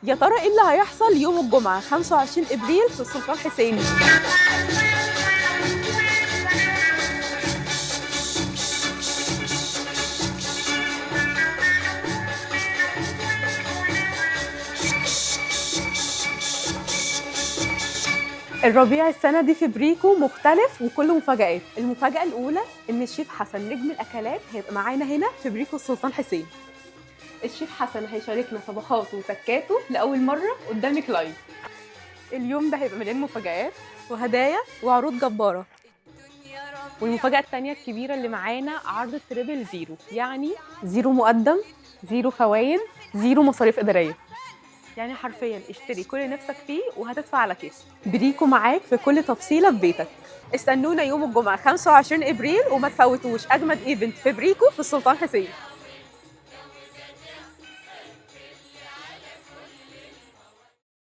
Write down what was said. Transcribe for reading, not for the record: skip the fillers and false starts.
يا ترى ايه اللي هيحصل يوم الجمعة 25 ابريل في السلطان حسين؟ الربيع السنة دي في بريكو مختلف وكله مفاجآت. المفاجأة الأولى إن الشيف حسن نجم الأكلات هيبقى معانا هنا في بريكو السلطان حسين. الشيف حسن هيشاركنا طبخاته وتكاته لأول مرة قدامك لايف. اليوم ده هيبقى مليان مفاجآت وهدايا وعروض جبارة. والمفاجأة التانية الكبيرة اللي معانا عرض تريبل زيرو، يعني زيرو مقدم، زيرو فوايد، زيرو مصاريف إدارية. يعني حرفيا اشتري كل اللي نفسك فيه وهتدفع على كيس. بريكو معاك في كل تفصيلة في بيتك. استنونا يوم الجمعة 25 ابريل وما تفوتوش اجمد ايفنت في بريكو في السلطان حسين.